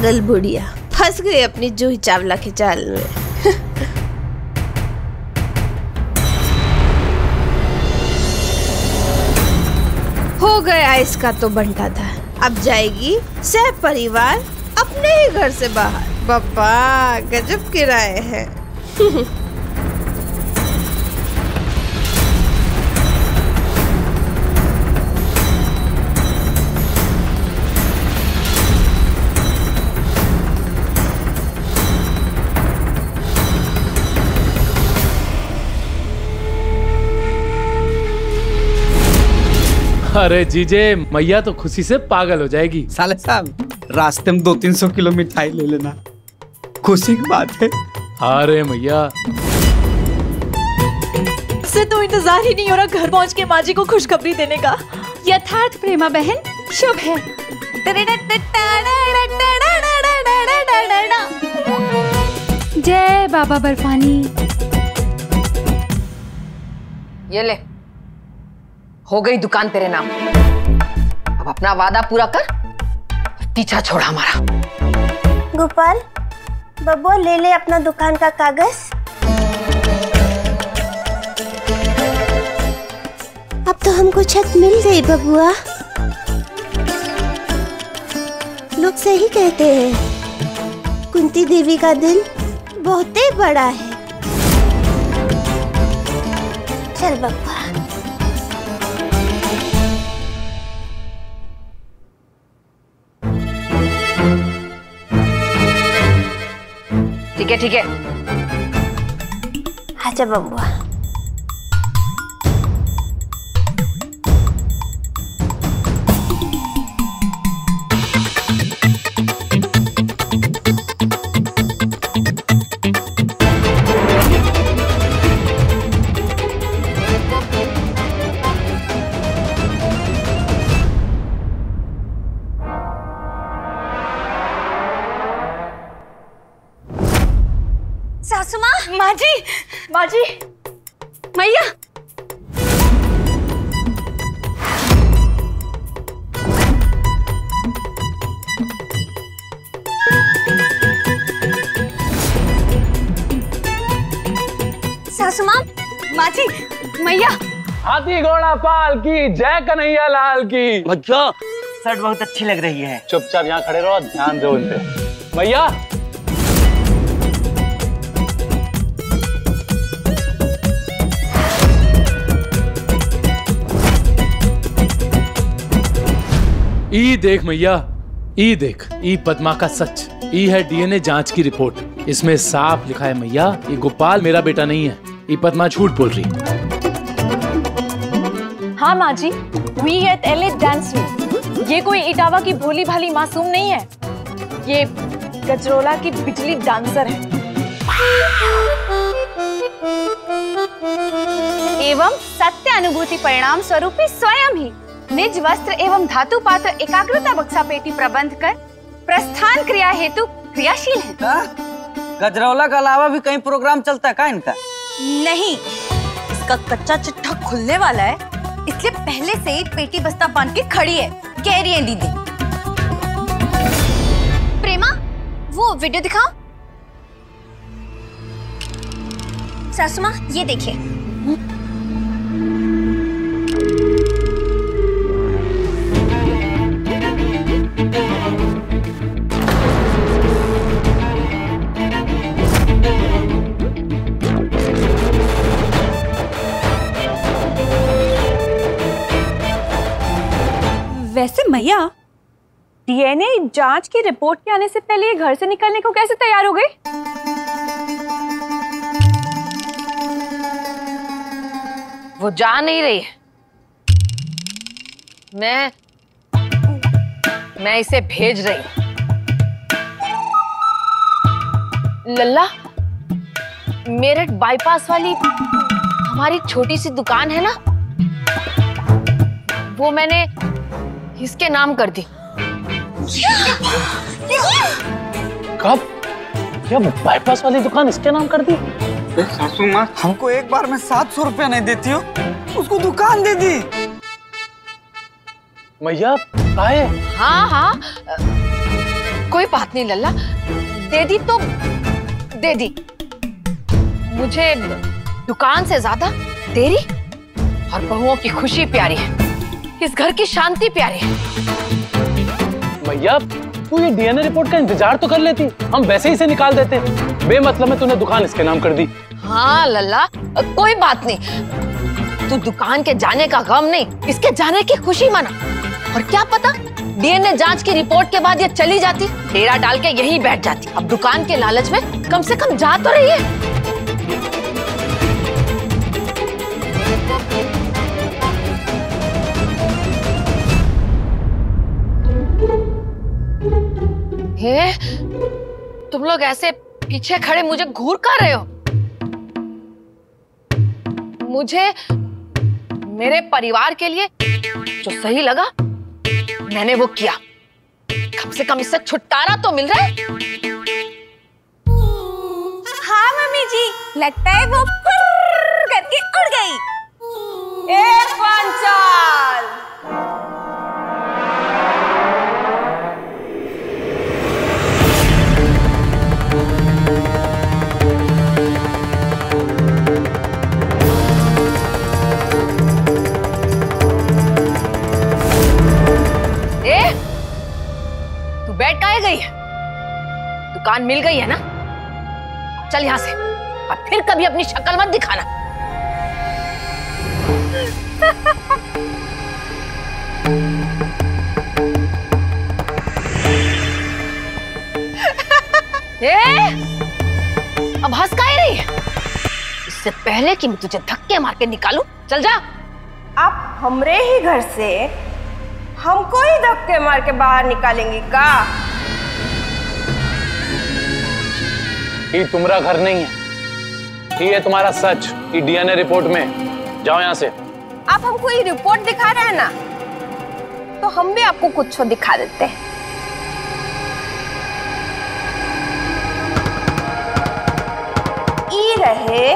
पागल बुढ़िया फंस गई अपनी जूही चावला के जाल में। हो गया इसका तो बंटाधार। अब जाएगी सह परिवार अपने ही घर से बाहर। बाबा गजब किराए हैं। अरे जीजे, मैया तो खुशी से पागल हो जाएगी। साले साहब रास्ते में 200-300 किलो मिठाई ले लेना, खुशी की बात है। अरे मैया से तो इंतजार ही नहीं हो रहा घर पहुंच के माँ जी को खुशखबरी देने का। यथार्थ प्रेमा बहन शुभ है। जय बाबा बर्फानी। ये ले, हो गई दुकान तेरे नाम। अब अपना वादा पूरा कर, पीछा छोड़ हमारा। गोपाल बब्बू ले ले अपना दुकान का कागज। अब तो हमको छत मिल गई बबुआ। लोग सही कहते हैं, कुंती देवी का दिल बहुत ही बड़ा है। चल बब्बा। ठीक है। आजा बबुआ। सासू माँ, माँ जी, मैया। सासू माँ, माँ जी, मैया। हाथी घोड़ा पाल की जय कन्हैया लाल की। भैया शर्ट बहुत अच्छी लग रही है। चुपचाप यहाँ खड़े रहो, ध्यान दो उन पे। मैया ई देख मैया, ई देख, ई पद्मा का सच। ई है डीएनए जांच की रिपोर्ट। इसमें साफ लिखा है मैया, ये गोपाल मेरा बेटा नहीं है। ये पद्मा झूठ बोल रही। हाँ माँ जी, वी एट एल डांस में ये कोई इटावा की भोली भाली मासूम नहीं है। ये गजरोला की बिजली डांसर है। एवं सत्य अनुभूति परिणाम स्वरूपी स्वयं ही निज वस्त्र एवं धातु पात्र एकाग्रता बक्सा पेटी प्रबंध कर प्रस्थान क्रिया हेतु क्रियाशील है। गजरौला के अलावा भी कहीं प्रोग्राम चलता है क्या इनका? नहीं, इसका कच्चा चिट्ठा खुलने वाला है, इसलिए पहले से ही पेटी बस्ता बांध के खड़ी है। कह रही है दीदी। प्रेमा, वो वीडियो दिखाओ। सासू माँ ये देखिए। वैसे मैया, डीएनए जांच की रिपोर्ट के आने से पहले ये घर से निकलने को कैसे तैयार हो गई? वो जा नहीं रही है। मैं इसे भेज रही हूं। लल्ला, मेरठ बाईपास वाली हमारी छोटी सी दुकान है ना, वो मैंने इसके नाम कर दी। कब? क्या बाईपास वाली दुकान इसके नाम कर दी? सासू माँ, हमको एक बार में 700 रुपया नहीं देती हो, उसको दुकान दे दी। मैया आए? हाँ, कोई बात नहीं लल्ला, दे दी तो दे दी। मुझे दुकान से ज्यादा तेरी और बहुओं की खुशी प्यारी है, इस घर की शांति प्यारी है। भैया तू ये डीएनए रिपोर्ट का इंतजार तो कर लेती, हम वैसे ही इसे निकाल देते। बेमतलब में तूने दुकान इसके नाम कर दी। हाँ लल्ला, कोई बात नहीं, तू दुकान के जाने का गम नहीं, इसके जाने की खुशी मना। और क्या पता डीएनए जांच की रिपोर्ट के बाद ये चली जाती, डेरा डाल के यहीं बैठ जाती। अब दुकान के लालच में कम से कम जा तो रही है। हे, तुम लोग ऐसे पीछे खड़े मुझे घूर कर रहे हो? मुझे मेरे परिवार के लिए जो सही लगा मैंने वो किया। कम से कम इससे छुटकारा तो मिल रहा है। हाँ मम्मी जी, लगता है वो फुर्र करके उड़ गई। ए पंचाल, बैठ काहे गई है? दुकान मिल गई है ना, चल यहां से, और फिर कभी अपनी शक्ल मत दिखाना। अब हंस काहे रही है? इससे पहले कि मैं तुझे धक्के मार के निकालूं, चल जा। आप हमरे ही घर से हमको ही धक्के मार के बाहर निकालेंगी का? ये तुम्हारा घर नहीं है, ये तुम्हारा सच। ये डीएनए रिपोर्ट में, जाओ यहाँ से। आप हमको ये रिपोर्ट दिखा रहे हैं ना, तो हम भी आपको कुछ दिखा देते हैं। ये रहे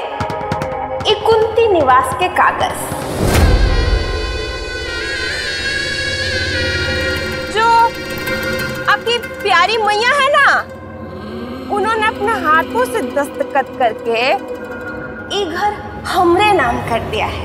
इकुंती निवास के कागज, जो आपकी प्यारी मैया है ना, उन्होंने अपने हाथों से दस्तखत करके ये घर हमरे नाम कर दिया है।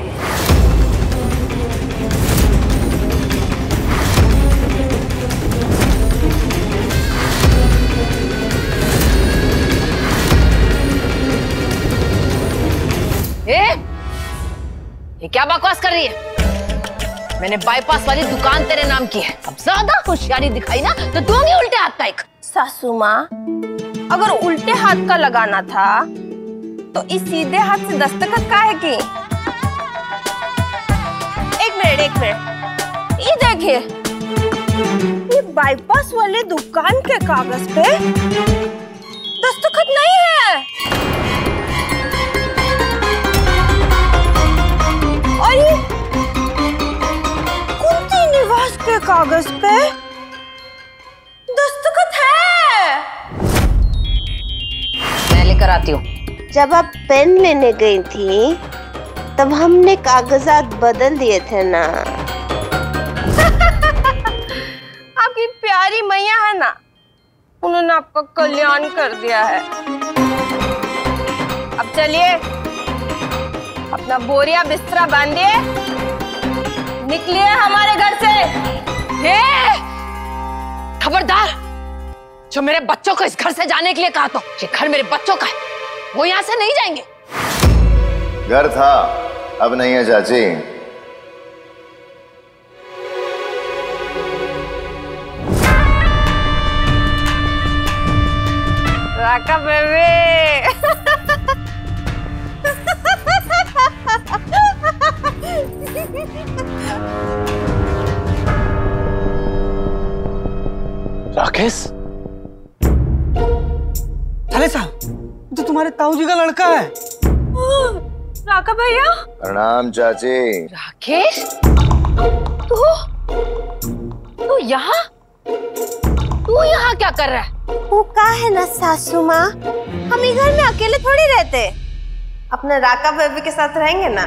ये क्या बकवास कर रही है? मैंने बाईपास वाली दुकान तेरे नाम की है। अब ज्यादा होशियारी दिखाई ना तो दूंगी उल्टे हाथ का एक। सासू माँ, अगर उल्टे हाथ का लगाना था तो इस सीधे हाथ से दस्तखत काहे की? एक मिनट, ये देखिए, ये बाईपास वाले दुकान के कागज पे दस्तखत नहीं है, और ये कुंती निवास के कागज पे दस्तखत है। मैं लेकर आती हूँ। जब आप पेन लेने गई थी तब हमने कागजात बदल दिए थे ना। आपकी प्यारी मैया है ना, उन्होंने आपका कल्याण कर दिया है। अब चलिए, अपना बोरिया बिस्तरा बांधिए, निकलिए हमारे घर से। खबरदार, जो मेरे बच्चों को इस घर से जाने के लिए कहा, तो ये घर मेरे बच्चों का है, वो यहाँ से नहीं जाएंगे। घर था, अब नहीं है चाची। राका बेबी, राकेश, थाले साहब, तो तुम्हारे ताऊ जी का लड़का है। राका भैया। प्रणाम चाची। राकेश, तू यहाँ क्या कर रहा है? वो का है ना सासू माँ, हम इस घर में अकेले थोड़ी रहते, अपने राका बेबी के साथ रहेंगे ना।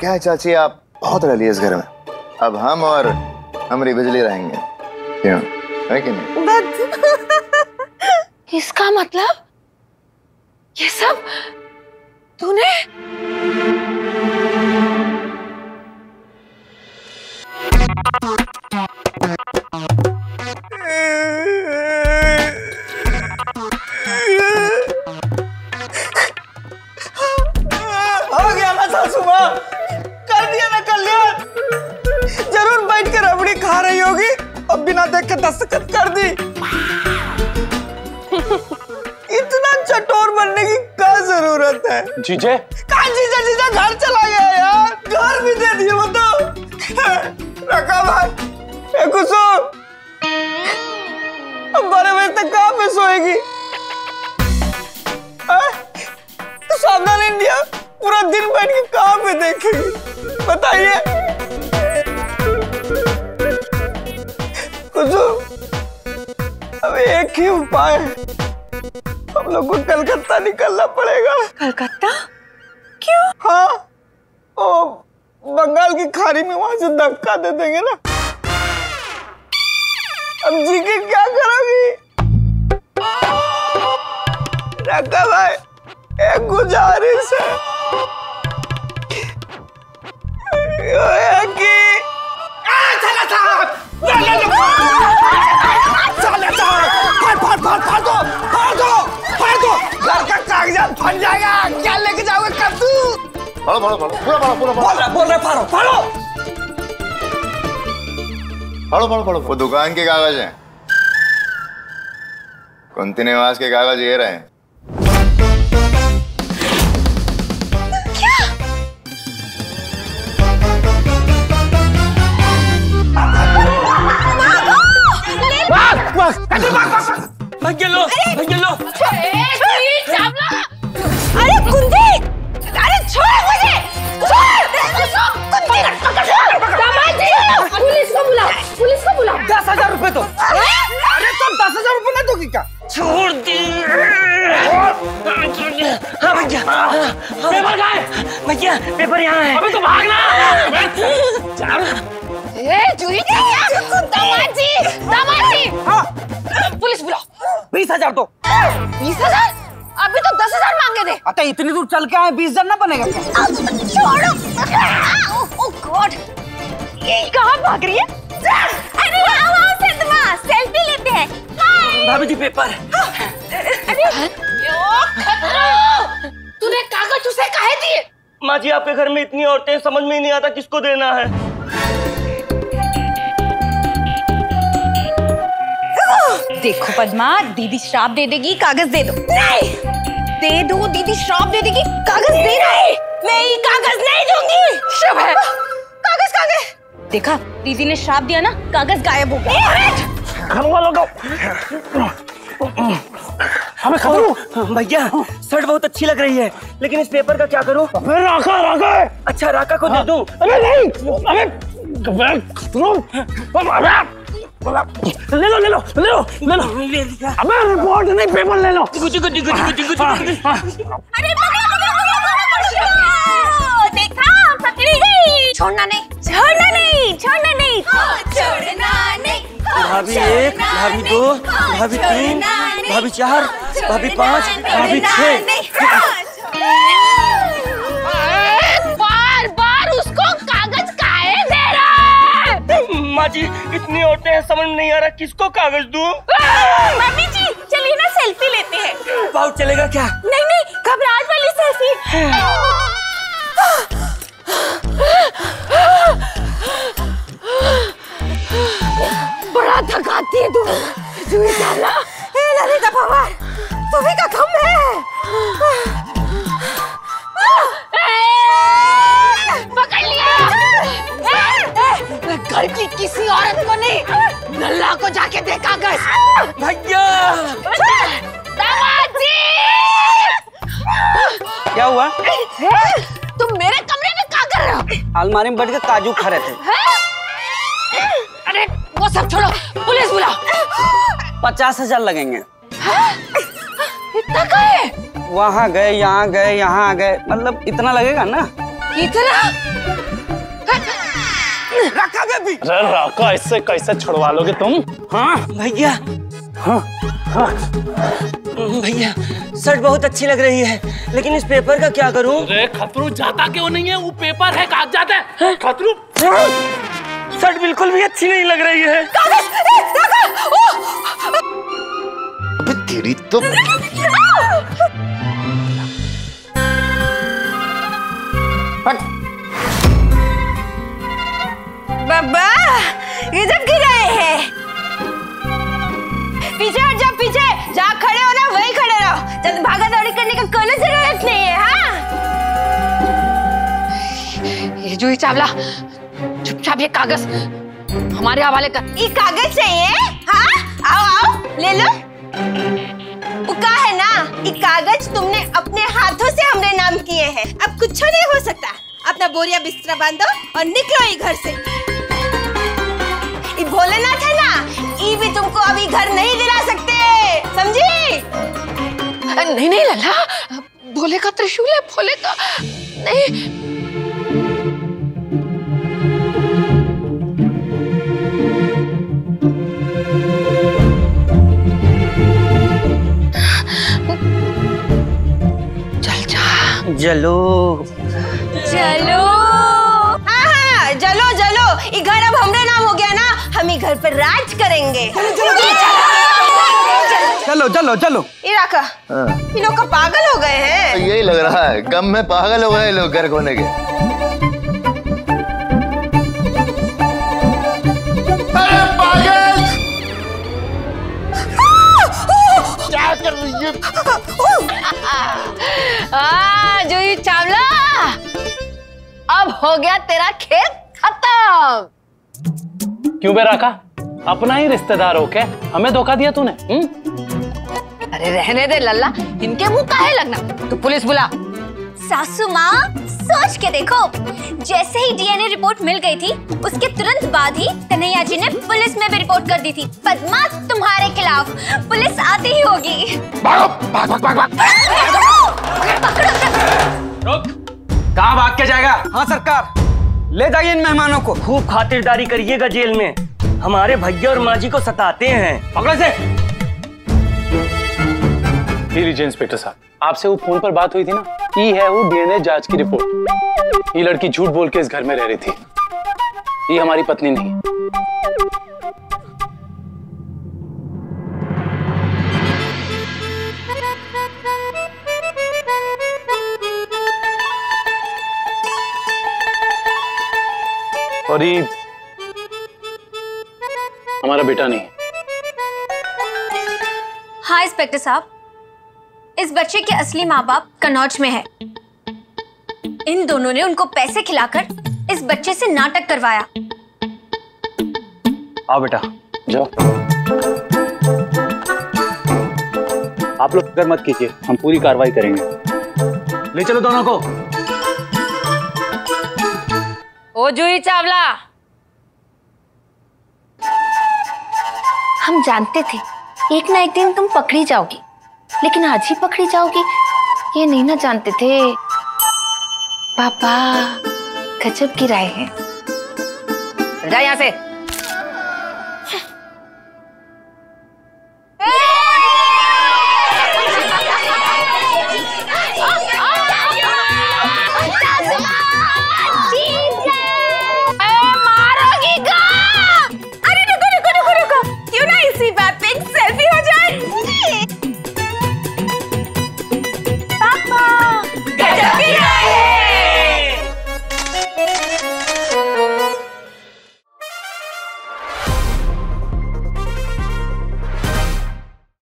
क्या है चाची, आप बहुत रह लिए इस घर में, अब हम और हमारी बिजली रहेंगे, क्यों है कि नहीं? इसका मतलब ये सब तूने? हो गया ना सासू माँ, कर दिया ना कल्याण। जरूर बैठ कर रबड़ी खा रही होगी और बिना देखे दस्तखत कर दी। इतना चटोर बनने की क्या जरूरत है? जीजे कहाँ जीजा? जीजा घर चला गया यार, घर भी दे दिए वो तो। रखा भाई, कुसुम अब 12 बजे तक कहाँ पे सोएगी? तो सावधान इंडिया पूरा दिन बैठ के कहाँ पे देखेगी बताइए? कुसुम अब एक ही उपाय है, हम लोग को कलकत्ता निकलना पड़ेगा। कलकत्ता? क्यों? हाँ, ओ बंगाल की खाड़ी में वहां से धक्का दे देंगे ना। अब जी के क्या करोगी? रखा भाई, एक गुजारिश है कि घर का कागजात फट जाएगा, क्या लेके जाओगे कद्दू? फाड़ो फाड़ो फाड़ो, पूरा फाड़ो, पूरा फाड़ो। बोल रहे फाड़ो फाड़ो फाड़ो फाड़ो फाड़ो। वो दुकान के कागज हैं, कुंती निवास के कागज ये रहे। अरे कुंती, अरे छोड़ मुझे, पुलिस को बुलाओ, पुलिस को बुलाओ। 10,000 रुपए तो। अरे तो 10,000 रुपए ना दोगी क्या? छोड़ दी। हाँ भैया, पेपर कहाँ है? भैया पेपर यहाँ है। अबे तो भागना। चोरी दामाजी, पुलिस बुलाओ। 20,000 तो। 20,000? अभी तो 10,000 मांगे थे। अतः इतनी दूर चल के आए, 20,000 ना बनेगा क्या? छोड़ो। ओह गॉड, ये कहाँ भाग रही है? अरे वहाँ से सेल्फी लेते हैं। भाभी जी पेपर। तूने कागज उसे काहे दिए? माँ जी आपके घर में इतनी औरतें, समझ में ही नहीं आता किसको देना है। देखो पद्मा, दीदी श्राप दे देगी, कागज दे दो। नहीं दे दो, दीदी श्राप दे देगी, कागज दे दो। नहीं, कागज नहीं दूंगी। शुभ है। कागज कागज देखा, दीदी ने श्राप दिया ना, कागज गायब हो गया। घर वालों को हमें खबर। भैया शर्ट बहुत अच्छी लग रही है, लेकिन इस पेपर का क्या करूं? अबे राका। अच्छा राका को दे दूं? अबे नहीं, अबे ले लो। अबे रिपोर्ट नहीं, पेपर ले लो। अरे देखा, पकड़ी गई। छोड़ना नहीं। भाभी 1, भाभी 2, भाभी 3, भाभी 4, भाभी 5, भाभी 6। बार उसको कागज काहे दे रहा है? माँ जी इतनी औरतें हैं, समझ नहीं आ रहा किसको कागज दूं। मम्मी जी चलिए ना सेल्फी लेते हैं। पाउच चलेगा क्या? नहीं, घबराहट वाली सेल्फी। बड़ा थकाती है तू। ललिता पवार, तुम्हें का कम है। पकड़ लिया। घर की किसी औरत को नहीं, नल्ला को जाके दे कागज। भैया दामाजी, क्या हुआ? तुम मेरे कमरे में क्या कर रहे हो? अलमारी में बैठ के काजू खा रहे थे। अरे वो सब छोड़ो, पुलिस बुलाओ। 50,000 लगेंगे। इतना का है? वहाँ गए, यहाँ गए, यहाँ गए, मतलब इतना लगेगा ना। इतना? भी। अरे राका, इससे कैसे छुड़वा लोगे तुम? हाँ भैया, हाँ हाँ भैया, शर्ट बहुत अच्छी लग रही है, लेकिन इस पेपर का क्या करूं? अरे खतरू जाता क्यों नहीं है? वो पेपर है, कागजात है। खतरू, शर्ट बिल्कुल भी अच्छी नहीं लग रही है। तेरी तो बाबा ये जब गिर रहे हैं। पीछे हट जाओ, पीछे जहाँ खड़े हो ना वहीं खड़े रहो। जब भागा दौड़ी करने का कोई जरूरत नहीं है। हाँ ये जूही चावला, चुपचाप ये कागज हमारे हवाले कर। ये कागज चाहिए? हाँ आओ आओ ले लो। वो का है ना, ये कागज तुमने अपने हाथों से हमरे नाम किए हैं। अब कुछ नहीं हो सकता। अपना बोरिया बिस्तरा बांधो और निकलो ये घर से। ये भोलेनाथ है ना, ये भी तुमको अभी घर नहीं दिला सकते, समझी? नहीं नहीं लल्ला, भोले का त्रिशूल है, भोले का नहीं। जलो चलो, हाँ जलो जलो। ये घर अब हमरे नाम हो गया ना, हम ये घर पर राज करेंगे। चलो चलो चलो। इराका, ये लोग का पागल हो गए हैं। यही लग रहा है, गम में पागल हो गए लोग घर खोने के। अरे पागल, क्या कर रही है? जूही चावला, अब हो गया तेरा खेल खत्म। क्यों बे राका, अपना ही रिश्तेदार हो के हमें धोखा दिया तूने? अरे रहने दे लल्ला, इनके मुंह काहे लगना। तू पुलिस बुला। सासू माँ सोच के देखो, जैसे ही डीएनए रिपोर्ट मिल गई थी, उसके तुरंत बाद ही कन्हैया जी ने पुलिस में भी रिपोर्ट कर दी थी। पद्मा तुम्हारे खिलाफ पुलिस आती ही होगी। भागो, भाग भाग भाग भाग। कहाँ भाग के जाएगा? हाँ सरकार, ले जाइए इन मेहमानों को। खूब खातिरदारी करिएगा जेल में, हमारे भैया और माँ जी को सताते हैं। पकड़ो से। लीजिए इंस्पेक्टर साहब, आपसे वो फोन पर बात हुई थी ना, ये है वो डीएनए जांच की रिपोर्ट। ये लड़की झूठ बोल के इस घर में रह रही थी, ये हमारी पत्नी नहीं है। और ये हमारा बेटा नहीं है। हाँ इंस्पेक्टर साहब, इस बच्चे के असली माँ बाप कन्नौज में है। इन दोनों ने उनको पैसे खिलाकर इस बच्चे से नाटक करवाया। आओ बेटा, जाओ। आप लोग फिक्र मत कीजिए, हम पूरी कार्रवाई करेंगे। ले चलो दोनों को। ओ जूही चावला, हम जानते थे एक ना एक दिन तुम पकड़ी जाओगी, लेकिन आज ही पकड़ी जाओगी ये नहीं ना जानते थे। पापा गजब की राय है। जा यहाँ से।